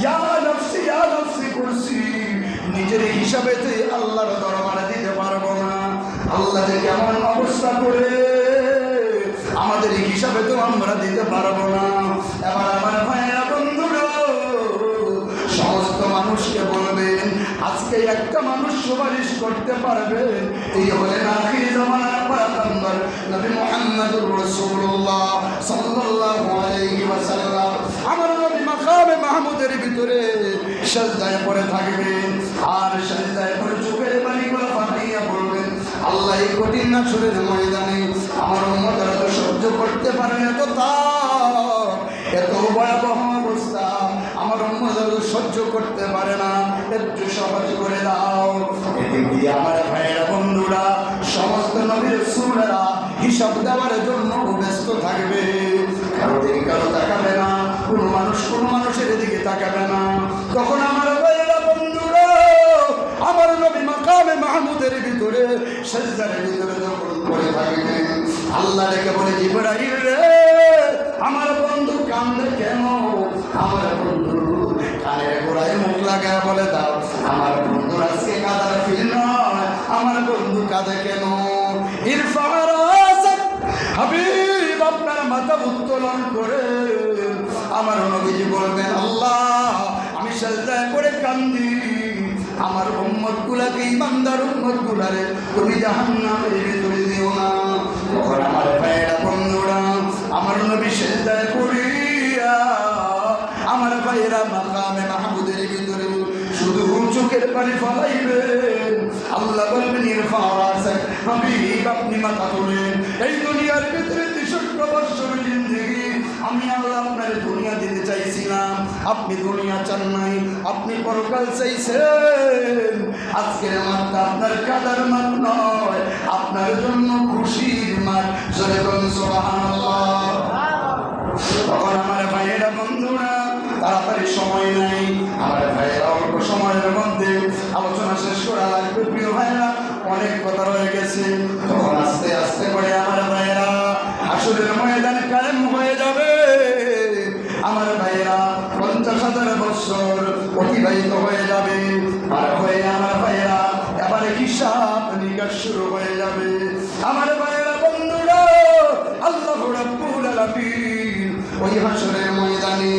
ইয়া নফসি করছি, নিজের হিসাবেতে আল্লাহর দরবারে দিতে পারবো না। আল্লাহ যে কেমন অবস্থা করে আমাদের হিসাবে তো আমরা দিতে পারবো না। এবার আমার ভাইয়েরা বন্ধুরা সমস্ত মানুষকে বলবেন আজকে একটা মানুষ সুপারিশ করতে পারবে, এই হলেন আখির জামানার পয়গম্বর নবী মুহাম্মদুর রাসূলুল্লাহ সাল্লাল্লাহু আলাইহি ওয়াসাল্লাম। আমার নবী মাকামে মাহমুদের ভিতরে সাজদায় পড়ে থাকবেন আর সাজদায় পড়ে চোখের পানিগুলো ফাটিয়ে বলবেন আল্লাহ এই কঠিন হাসরের ময়দানে আমার উম্মতরা তো সহ্য করতে পারে না, এত ভয়াবহ অবস্থা আমার উম্মতরা তো সহ্য করতে পারে না, একটু সহজ করে দাও। এদিক দিয়ে আমার ভাইয়েরা বন্ধুরা সমস্ত নবী রাসূলরা হিসাব দেওয়ার জন্য ব্যস্ত থাকবে, কারো দিকে কারো তাকাবে না, কোনো মানুষের দিকে তাকাবে না। তখন আমার ভাইয়েরা বন্ধুরা আমার নবী মাকামে মাহমুদের ভিতরে সাজদার ভিতরে যখন পড়ে থাকবেন আল্লাহ ডেকে বলে জিবরাইল রে আমার বন্ধু কান্দে কেন? আমার বন্ধু কানের গোড়ায় মুখ লাগায় বলে দাও আমার বন্ধু আজকে কাঁদার ফিল নয়, আমার বন্ধু কাঁদে কেন? ইরফা রাসাক হাবিব আপনার মাথা উত্তোলন করে আমার নবীজি বলবেন আল্লাহ আমি সাজদায় পড়ে কান্দি, আমার উম্মত গুলাকে ইমানদার উম্মত গুলারে তুমি জাহান্নামের ভিতরে দিও না। তখন আমার ভাইয়েরা বন্ধুরা আমার নবী সাজদায় পড়িয়া আমার ভাইয়েরা মাকামে মাহমুদের ভিতরে শুধু চোখের পানি ফলাইবেন। আল্লাহ বলবেন ইরফা রাসাক হাবিব আপনি মাথা তোলেন, এই দুনিয়ার ভিতরে 63 বছর জিন্দেগি আমি আল্লাহ আপনার দুনিয়া দিতে চাইছিলাম, আপনি দুনিয়া চান নাই, আপনি পরকাল চাইছেন। আজকের মাত্রা আপনার কাদার মাত নয়, আপনার জন্য খুশির মাত, জোরে বলুন সুবহানাল্লাহ। তখন আমার ভাইয়েরা বন্ধুরা তাড়াতাড়ি সময় নাই, আমার ভাইয়েরা অল্প সময়ের মধ্যে আলোচনা শেষ করা লাগবে, প্রিয় ভাইয়েরা অনেক কথা রয়ে গেছে। তখন আস্তে আস্তে করে আমার ভাইয়েরা হাসরের ময়দানে কায়েম হয়ে যাবে। আমার ভাইয়েরা 50,000 বছর অতিবাহিত হয়ে যাবে, আর হয়ে আমার ভাইয়েরা এবারে হিসাব নিকাশ শুরু হয়ে যাবে। আমার ভাইয়েরা বন্ধুরা আল্লাহ রাব্বুল আলামিন ওই হাসরের ময়দানে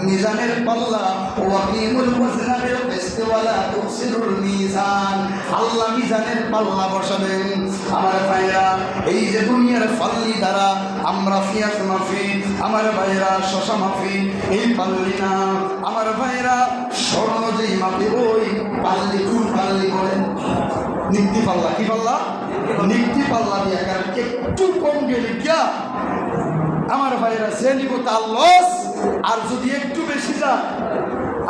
মিজানের পাল্লা ওয়াকিমুল ওয়াজনা বিল কিসতি ওয়ালা তুকসিরুল মিজান, আল্লাহ মিজানের পাল্লা বসাবেন। আমার ভাইরা এই যে দুনিয়ার পাল্লি দ্বারা আমরা পেঁয়াজ মাফি, আমার ভাইরা শশা মাফি, এই পাল্লি না, আমার ভাইরা স্বর্ণ যেই মাফি ওই পাল্লি, কোন পাল্লি বলেন? নিক্তি পাল্লা। কি পাল্লা? নিক্তি পাল্লা দিয়ে একটু কম গেলে কিয়া আমার ভাইয়েরা সে নিব তার লস, আর যদি একটু বেশি যায়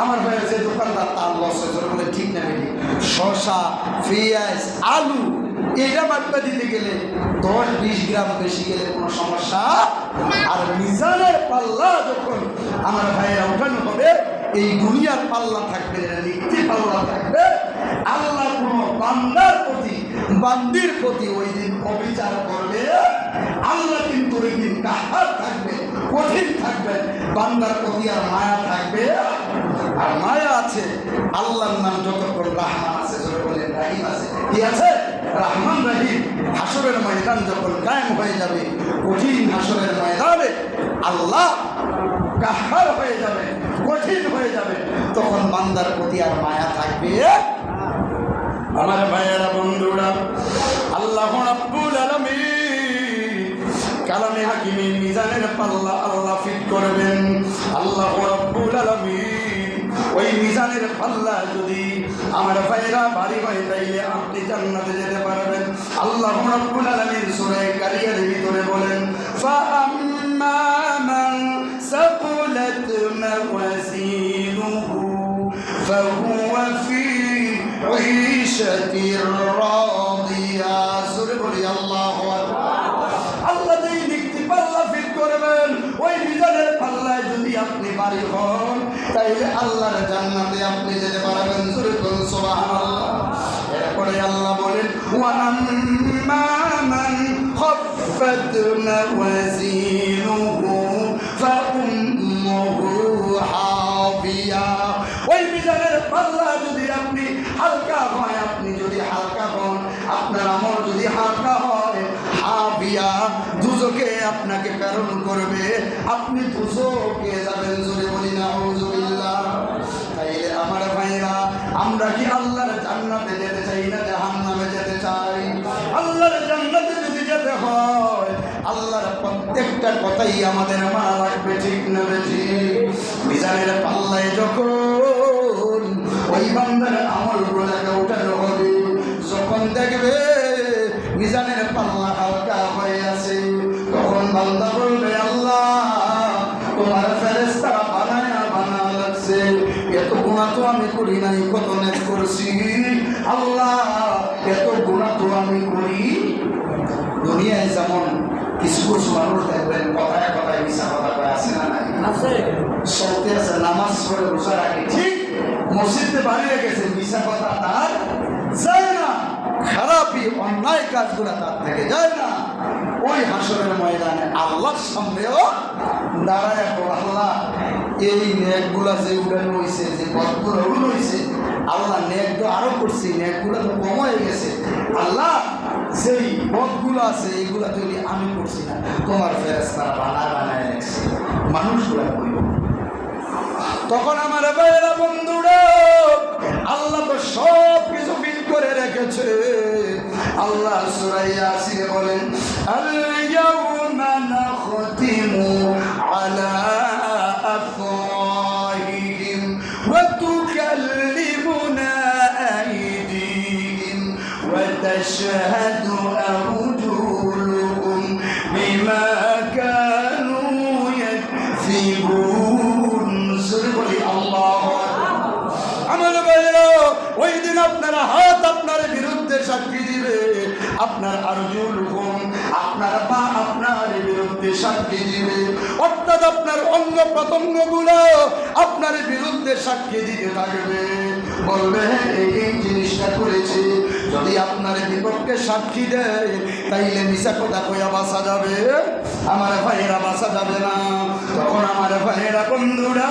আমার ভাইয়ের যে দোকানদার তার লস হয়েছে বলে ঠিক না বেশি। শসা, পেঁয়াজ, আলু এটা মাত্রা দিতে গেলে 10-20 গ্রাম বেশি গেলে কোনো সমস্যা। আর মিজানের পাল্লা যখন আমার ভাইয়েরা উঠানো হবে, এই দুনিয়ার পাল্লা থাকবে না, লিখতে পাল্লা থাকবে। আল্লাহ কোনো বান্দার প্রতি বান্দির প্রতি ওই দিন অবিচার করবে। আল্লাহ কিন্তু ওই দিন কাহার থাকবে, কঠিন থাকবে, বান্দার প্রতি আর মায়া থাকবে। আর মায়া আছে, আল্লাহর নাম যতক্ষণ রহমান আছে, যতক্ষণ রাহিম আছে, কি আছে? রহমান রাহিম। হাসরের ময়দান যখন কায়েম হয়ে যাবে, কঠিন হাসরের ময়দানে আল্লাহ কাহার হয়ে যাবে, কঠিন হয়ে যাবে, তখন বান্দার প্রতি আর মায়া থাকবে। আমার ভাইয়েরা, বন্ধুরা, আল্লাহ রাব্বুল আলামিন কালামে হাকিমে মিজানের পাল্লা আল্লাহ ফিট করবেন। আল্লাহ রাব্বুল আলামিন ওই মিজানের পাল্লা যদি আমার ভাইয়েরা ভারী হয়, তাইলে আপনি জান্নাতে যেতে পারবেন। আল্লাহ রাব্বুল আলামিন সূরা কারিয়ার ভিতরে বলেন, ফাআম্মা মান সাকুলাত মাওয়াজিনুহু ফাহুয়া ফি ঈশাতির রাদিয়া। সূরা বলি আল্লাহু আকবার। আল্লাহ যেই ব্যক্তি পাল্লা ফিট করবেন, ওই মিজানের পাল্লায় যদি আপনি ভারী হন, তাইলে আল্লাহর জান্নাতে আপনি যেতে পারবেন। সূরা সুবহানাল্লাহ। এরপরে আল্লাহ বলেন, ওয়া আম্মা মান খাফফাত মাওয়াজিনুহু ফাউম্মুহু হাবিয়া। ওই মিজানের পাল্লা যদি আপনি হালকা হয়, আপনি যদি হালকা হন, আপনার আমল যদি হালকা হয়, হাবিয়া, দুজকে আপনাকে প্রেরণ করবে, আপনি দুজকে যাবেন। জোরে বলি নাউযুবিল্লাহ। তাইলে আমার ভাইরা, আমরা কি আল্লাহর জান্নাতে যেতে চাই না জাহান্নামে যেতে চাই? আল্লাহর জান্নাতে যদি যেতে হয়, আল্লাহর প্রত্যেকটা কথাই আমাদের মানা লাগবে, ঠিক না বেশি? মিজানের পাল্লায় যখন ওই বান্দার আমলগুলোকে উঠানো হবে, যখন দেখবে মিজানের পাল্লা হালকা হয়ে আছে, তখন বান্দা বলবে, আল্লাহ তোমার ফেরেশতারা বানা লাগছে, এত গুনাহ তো আমি করি নাই, কত নেক করছি। আল্লাহ এত গুনাহ তো আমি করি। দুনিয়ায় যেমন কিছু কিছু মানুষ দেখবেন কথায় কথায় মিশা কথা কয়, আছে না নাই? আছে। সত্যি আছে, নামাজ পড়ে রোজা রাখে, ঠিক মসজিদে বাড়িয়ে গেছে, মিশা কথা তার যায় না, খারাপই অন্যায় কাজগুলো তার থেকে যায় না। ওই হাসরের ময়দানে আল্লাহর সামনেও দাঁড়ায়, আল্লাহ এই নেকগুলা যে উড়ানো হয়েছে, যে পথগুলো উড়ানো হয়েছে, আল্লাহ নেক তো আরো করছি, নেকগুলো তো কম হয়ে গেছে। আল্লাহ যেই পথগুলো আছে এইগুলা তৈরি আমি করছি না, তোমার ফেরেশতারা বানায় লেখছে, মানুষগুলা কইব। তখন আমার ভাইয়েরা, বন্ধুরা, আল্লাহ তো সব কিছু ফিল করে রেখেছে। আল্লাহ সূরা ইয়াসিনে বলেন, আল-ইয়াউমা নাখতিমু আলা আফওয়াহিহিম ওয়া তুকাল্লিমুনা আইদিহিম ওয়া তাশহাদু আরজুলুহুম বিমা কানু ইয়াকসিবুন। বলি আল্লাহু আকবার। আমার ভাইরা, ওই দিন আপনার হাত আপনার বিরুদ্ধে সাক্ষী দিবে, আপনার আরজুলুহুম, আপনার পা আপনার বিরুদ্ধে সাক্ষী দিবে, অর্থাৎ আপনার অঙ্গ প্রত্যঙ্গগুলো আপনার বিরুদ্ধে সাক্ষী দিতে থাকবে। বলবে, এই জিনিসটা করেছে। যদি আপনার বিপক্ষে সাক্ষী দেয়, তাইলে মিশা কথা কইয়া বাঁচা যাবে? আমার ভাইয়েরা, বাঁচা যাবে না। তখন আমার ভাইয়েরা, বন্ধুরা,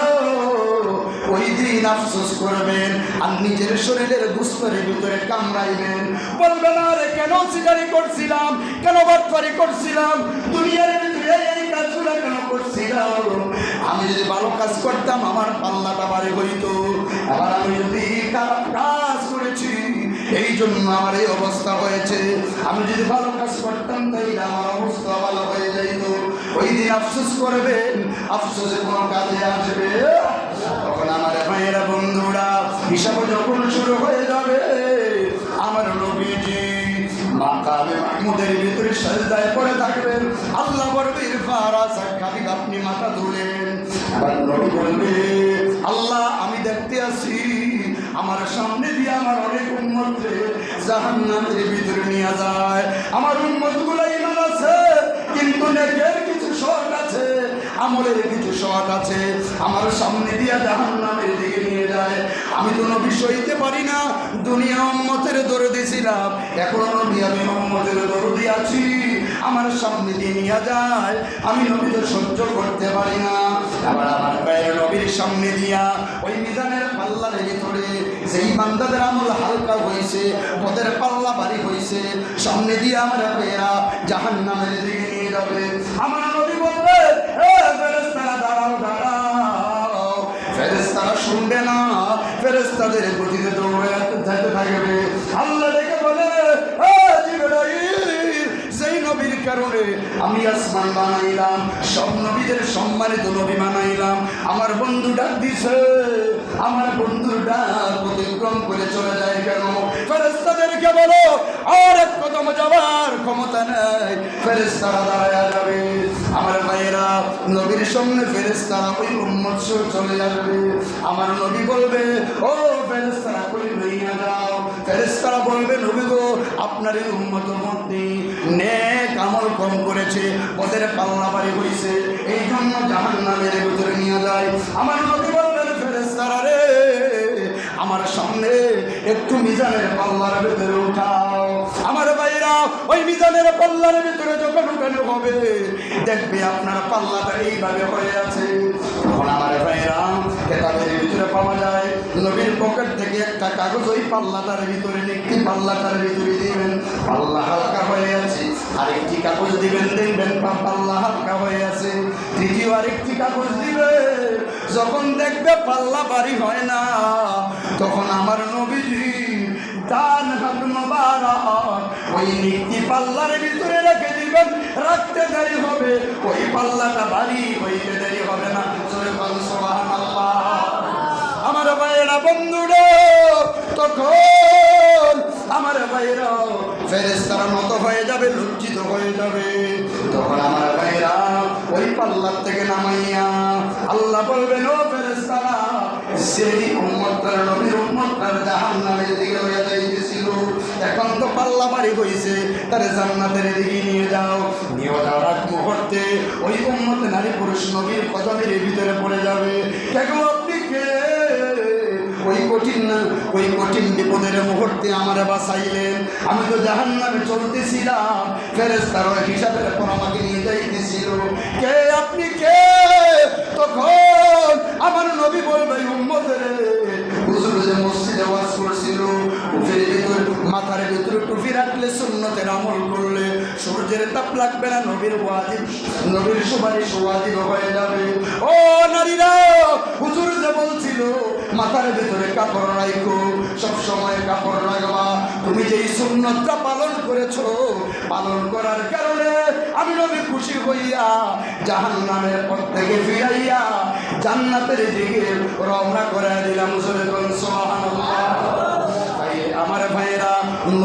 ওই দিন আফসোস করবেন আর নিজের শরীরের গুস্তরের ভিতরে কামড়াইবেন। বলবেন, আরে কেন শিকারি করছিলাম, কেন বাটপারি করছিলাম, দুনিয়ার ভিতরে এই কাজগুলো কেন করছিলাম? আমি যদি ভালো কাজ করতাম আমার পাল্লাটা বাড়ি হইতো, আবার আমি যদি খারাপ কাজ করেছি এই জন্য আমার এই অবস্থা হয়েছে। আমি যদি ভালো কাজ করতাম তাইলে আমার অবস্থা ভালো হয়ে যাইত। ওই দিন আফসোস করবেন, আফসোসে কোনো কাজে আসবে? তখন আমার ভাইয়েরা, বন্ধুরা, হিসাব যখন শুরু হয়ে যাবে, আমার নবীজি মাকামে মাহমুদের ভিতরে সাজদায় পড়ে থাকবেন। আল্লাহ বলবে, ইরফা রাসাকা নবী মাথা তুলেন। আবার নবী বলবে, আল্লাহ আমি দেখতে আছি আমার সামনে দিয়ে আমার অনেক উম্মতকে জাহান্নামের ভিতরে নিয়ে যায়। আমার উম্মতগুলো ঈমান আছে কিন্তু নেকের কিছু শর্ট আছে, আমলের কিছু শর্ট আছে, আমার সামনে দিয়ে জাহান্নামের দিকে নিয়ে যায়। আমি তো নবী সইতে পারি না, দুনিয়া উম্মতের দরদি ছিলাম, এখন নবী আমি উম্মতের দরদি আছি, আমার সামনে দিয়ে নিয়ে যায়, আমি নবী তো সহ্য করতে পারি না। আবার আমার গায়ের নবীর সামনে দিয়া ওই মিজানের পাল্লার ভিতরে যেই বান্দাদের আমল হালকা হয়েছে, পদের পাল্লা ভারী হয়েছে, সামনে দিয়ে আমার ভাইয়েরা জাহান্নামের দিকে নিয়ে যাবে। আমার নবী বলবে, এ ফেরেশতারা দাঁড়াও দাঁড়াও। ফেরেশতারা শুনবে না, ফেরেশতাদের গতিতে দৌড়ে যেতে থাকবে। আল্লাহ ডেকে বলে, এ জিবরাইল, যেই নবীর কারণে আমি আসমান বানাইলাম, সব নবীদের সম্মানিত নবী বানাইলাম, আমার বন্ধু ডাক দিছে, আমার বন্ধুর ডাক অতিক্রম করে চলে যায় কেন? ফেরেশতাদেরকে বলো আর এক কদম যাবার ক্ষমতা নেই, ফেরেশতারা দাঁড়ায়া যাবে। আমার ভাইয়েরা নবীর সামনে ফেরেশতারা ওই উম্মত সহ চলে আসবে। আমার নবী বলবে, ও ফেরেশতারা কই লইয়া যাও। ফেরেশতারা বলবে, নবী গো আপনার এই উম্মতের মধ্যে নেক আমল কম করেছে, ওদের পাল্লা ভারী হয়েছে, এই জন্য জাহান্নামের ভিতরে নিয়ে যায়। আমার নবী বলবেন, ফেরেশতারা রে আমার সামনে একটু মিজানের পাল্লার ভিতরে উঠাও। আমার ভাইরা ওই মিজানের পাল্লার ভিতরে যখন উঠানো হবে দেখবে আপনার পাল্লাটা এইভাবে হয়ে আছে। তখন আমার ভাইরা কেতাবের ভিতরে পাওয়া যায় নবীর পকেট থেকে একটা কাগজ ওই পাল্লাটার ভিতরে একটি পাল্লাটার ভিতরে দিবেন, পাল্লা হালকা হয়ে আছে, আরেকটি কাগজ দিবেন, দেখবেন পাল্লা হালকা হয়ে আছে, তৃতীয় আরেকটি কাগজ দিবে। যখন দেখবে পাল্লা ভারী হয় না, তখন আমার নবীজি ডান হাত মোবারক ওই নিকটি পাল্লার ভিতরে রেখে দিবেন, রাখতে দেরি হবে, ওই পাল্লাটা ভারী হইতে দেরি হবে না। সুবহানাল্লাহ। আমার ভাইয়েরা বন্ধুরা, তখন আমার ভাইয়েরা ফেরেশতারা নত হয়ে যাবে, লজ্জিত হয়ে যাবে। তখন আমার ভাইয়েরা ওই পাল্লার থেকে নামাইয়া আল্লাহ বলবেন, ও ফেরেশতারা সেই উম্মতটার নবীর উম্মতটার জাহান্নামের দিকে লইয়া যাইতেছিল, এখন তো পাল্লা ভারী হইছে, তার জান্নাতের দিকে নিয়ে যাও। নিয়ে যাওয়ার এক মুহূর্তে ওই উম্মত নারী পুরুষ নবীর কদমের ভিতরে পড়ে যাবে। কেন আপনি কে? ওই কঠিন বিপদের মুহূর্তে আমার বাঁচাইলেন, আমি তো জাহান্নামে চলতেছিলাম, ফেরেশতারা হিসাবের পর আমাকে নিয়ে যাইতেছিল, কে আপনি কে? তখন আমার নবী বলবে, উম্মতের হুজুর যে মসজিদে ওয়াজ করছিল, টুপির ভিতর মাথার ভিতরে টুপি রাখলে, সুন্নতের আমল করলে সূর্যের তাপ লাগবে না, নবীর ওয়াজিব, নবীর সুপারিশ ওয়াজিব হয়ে যাবে। ও নারীরা, হুজুর যে বলছিল মাথার ভিতরে কাপড় রাখো, সব সময় কাপড় রাখবা, তুমি যেই সুন্নতটা পালন করেছো, পালন করার কারণে আমি নবী খুশি হইয়া জাহান্নামের পথ থেকে ফিরাইয়া জান্নাতের দিকে রওনা করে দিলাম। সুবহানাল্লাহ। তাই আমার ভাইয়েরা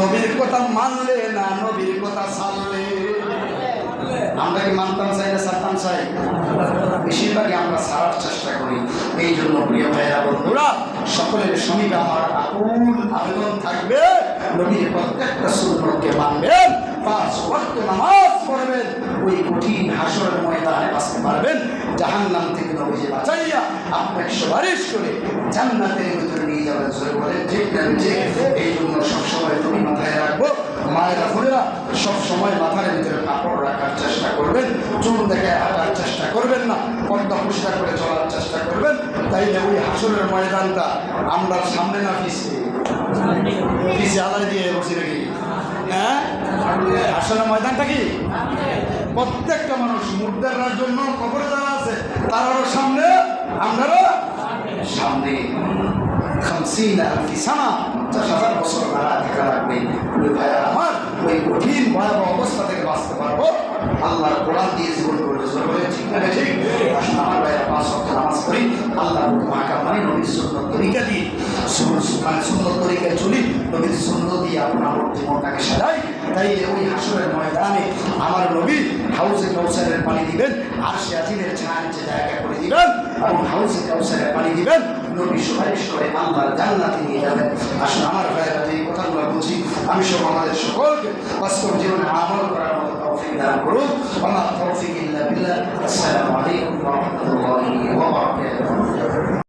নবীর কথা মানলে না নবীর কথা ছাড়লে? আমরা কি মানতাম চাই না ছাড়তাম চাই? বেশিরভাগই আমরা ছাড়ার চেষ্টা করি। এই জন্য প্রিয় ভাইয়েরা বন্ধুরা, সকলের সমীপে আমার আকুল আবেদন থাকবে, নবীর প্রত্যেকটা সুন্নতকে মানবেন, 5 ওয়াক্ত নামাজ পড়বেন, ওই কঠিন হাসরের ময়দানে বাঁচতে পারবেন, জাহান্নাম থেকে নবীজি বাঁচাইয়া আপনাকে সুপারিশ করে জান্নাতের ভিতরে নিয়ে যাবেন। বলেন ঠিক না? এই জন্য সবসময় তুমি মাথায় রাখবো, মায়েরা বোনেরা সবসময় মাথার ভিতরে কাপড় রাখার চেষ্টা করবেন, চুল দেখে হাঁটার চেষ্টা করবেন না, পর্দা পরিষ্কার করে চলার চেষ্টা করবেন। তাইলে ওই হাসরের ময়দানটা আমরা সামনে না পিছিয়ে আলাই দিয়ে বসে রেখি। হ্যাঁ, হাসরের ময়দানটা কি প্রত্যেকটা মানুষ মুর্দার জন্য কবরে যারা আছে তারাও সামনে, আমরাও সামনে। 50,000 সানা, 50,000 বছর ভাড়া থাকা লাগবে। ভাইয়া আমার ওই কঠিন ভয়াবহ অবস্থা থেকে বাঁচতে পারবো, আল্লাহর কোরআন দিয়ে জীবন গড়তে শুরু করে। ঠিক না ঠিক? আসুন আমার ভাইরা 5 ওয়াক্ত নামাজ পড়ি, আল্লাহর হুকুম আহকাম মানি, নবীর সুন্নাত তরিকা দিয়ে সুন্নাত তরিকায় চলি, নবীর সুন্নাত দিয়ে আপনার জীবনটাকে সাজাই। তাইলে ওই হাসরের ময়দানে আমার নবী হাউজে কাউসারের পানি দিবেন, আর সে আজিমের ছায়া নিচে জায়গা করে দিবেন, এবং হাউজে কাউসারের পানি দিবেন, নবী সুপারিশ করে আল্লাহর জান্নাতে নিয়ে যাবেন। আসুন আমার ভাইরা যে কথাগুলো বলছি আমি সব আমাদের সকলকে বাস্তব জীবনে আমল করার মতো তৌফিক দান করুন। ওয়া তৌফিক ইল্লা বিল্লাহ। আসসালামু আলাইকুম ওয়া রাহমাতুল্লাহি ওয়া বারাকাতুহু।